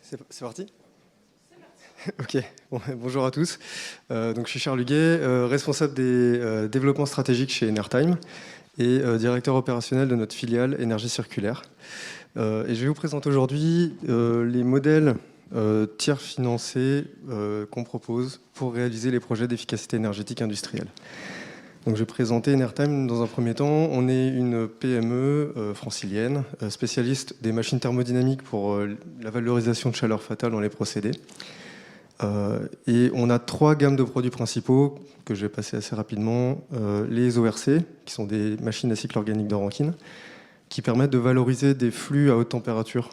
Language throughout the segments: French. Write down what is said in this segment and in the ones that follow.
C'est parti? Ok, bon, bonjour à tous. Donc, je suis Charles Huguet, responsable des développements stratégiques chez Enertime et directeur opérationnel de notre filiale Énergie Circulaire. Et je vais vous présenter aujourd'hui les modèles tiers financés qu'on propose pour réaliser les projets d'efficacité énergétique industrielle. Donc, je vais présenter Enertime dans un premier temps. On est une PME francilienne, spécialiste des machines thermodynamiques pour la valorisation de chaleur fatale dans les procédés. Et on a trois gammes de produits principaux que je vais passer assez rapidement. Les ORC, qui sont des machines à cycle organique de Rankine, qui permettent de valoriser des flux à haute température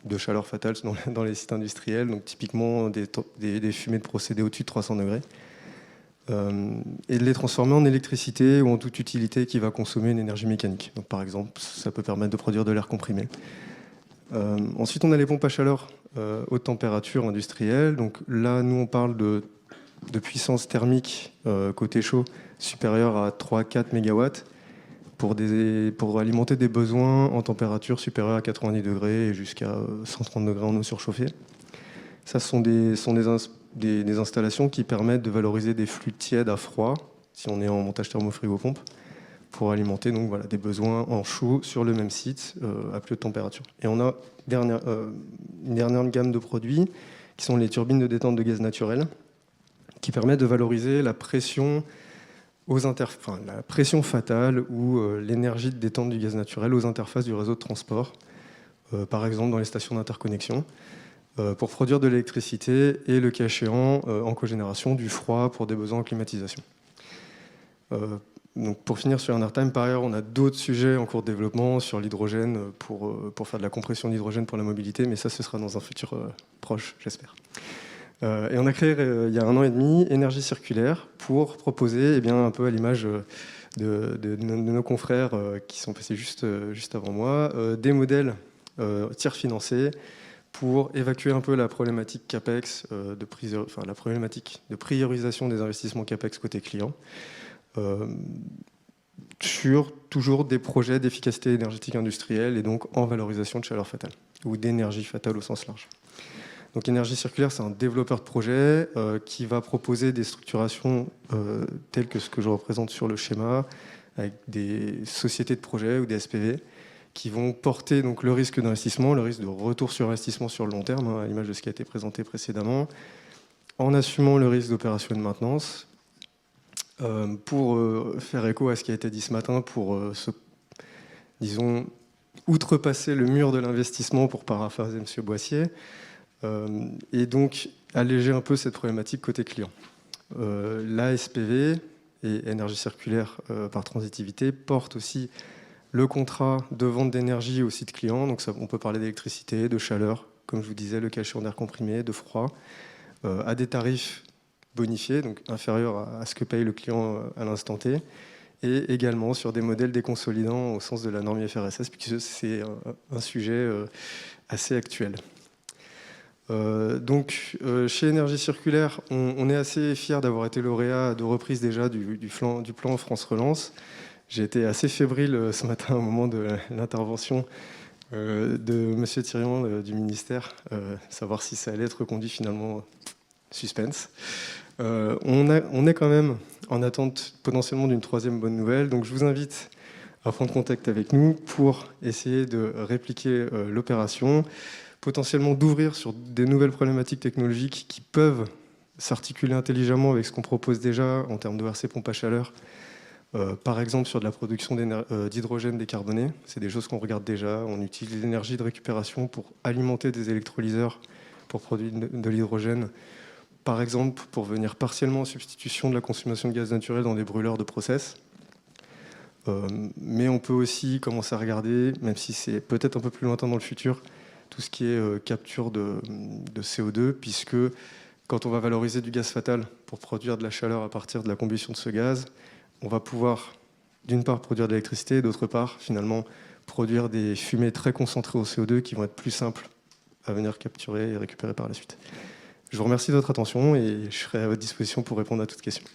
de chaleur fatale dans les sites industriels, donc typiquement des fumées de procédés au-dessus de 300 degrés. Et de les transformer en électricité ou en toute utilité qui va consommer une énergie mécanique. Donc, par exemple, ça peut permettre de produire de l'air comprimé. Ensuite, on a les pompes à chaleur haute température industrielle. Donc là, nous, on parle de puissance thermique côté chaud supérieure à 3-4 MW pour alimenter des besoins en température supérieure à 90 degrés et jusqu'à 130 degrés en eau surchauffée. Ça sont des installations qui permettent de valoriser des flux tièdes à froid, si on est en montage thermo-frigo-pompe, pour alimenter donc, voilà, des besoins en chaud sur le même site à plus haute température. Et on a une dernière gamme de produits qui sont les turbines de détente de gaz naturel, qui permettent de valoriser la pression la pression fatale ou l'énergie de détente du gaz naturel aux interfaces du réseau de transport, par exemple dans les stations d'interconnexion, pour produire de l'électricité et, le cas échéant, en cogénération, du froid pour des besoins en climatisation. Donc pour finir sur Enertime, par ailleurs, on a d'autres sujets en cours de développement sur l'hydrogène pour faire de la compression d'hydrogène pour la mobilité, mais ça, ce sera dans un futur proche, j'espère. Et on a créé, il y a 1 an et demi, Énergie Circulaire pour proposer, un peu à l'image de nos confrères qui sont passés juste avant moi, des modèles tiers financés pour évacuer un peu la problématique CAPEX, la problématique de priorisation des investissements CAPEX côté client, sur toujours des projets d'efficacité énergétique industrielle et donc en valorisation de chaleur fatale, ou d'énergie fatale au sens large. Donc Énergie Circulaire, c'est un développeur de projet qui va proposer des structurations telles que ce que je représente sur le schéma, avec des sociétés de projet ou des SPV, qui vont porter donc le risque d'investissement, le risque de retour sur investissement sur le long terme, à l'image de ce qui a été présenté précédemment, en assumant le risque d'opération et de maintenance, pour faire écho à ce qui a été dit ce matin, pour outrepasser le mur de l'investissement, pour paraphraser M. Boissier, et donc alléger un peu cette problématique côté client. La SPV et Énergie Circulaire par transitivité portent aussi le contrat de vente d'énergie au site client. Donc on peut parler d'électricité, de chaleur, comme je vous disais, le cas échéant d'air comprimé, de froid, à des tarifs bonifiés, donc inférieurs à ce que paye le client à l'instant T, et également sur des modèles déconsolidants au sens de la norme IFRS, puisque c'est un sujet assez actuel. Chez Énergie Circulaire, on est assez fiers d'avoir été lauréat à 2 reprises déjà du plan France Relance. J'ai été assez fébrile ce matin au moment de l'intervention de M. Thirion du ministère, savoir si ça allait être reconduit finalement, suspense. On est quand même en attente potentiellement d'une 3e bonne nouvelle, donc je vous invite à prendre contact avec nous pour essayer de répliquer l'opération, potentiellement d'ouvrir sur des nouvelles problématiques technologiques qui peuvent s'articuler intelligemment avec ce qu'on propose déjà en termes de RC pompe à chaleur, par exemple sur de la production d'hydrogène décarboné. C'est des choses qu'on regarde déjà. On utilise l'énergie de récupération pour alimenter des électrolyseurs pour produire de l'hydrogène, par exemple pour venir partiellement en substitution de la consommation de gaz naturel dans des brûleurs de process. Mais on peut aussi commencer à regarder, même si c'est peut-être un peu plus lointain dans le futur, tout ce qui est capture de CO2, puisque quand on va valoriser du gaz fatal pour produire de la chaleur à partir de la combustion de ce gaz, on va pouvoir d'une part produire de l'électricité, et d'autre part finalement produire des fumées très concentrées au CO2 qui vont être plus simples à venir capturer et récupérer par la suite. Je vous remercie de votre attention et je serai à votre disposition pour répondre à toutes questions.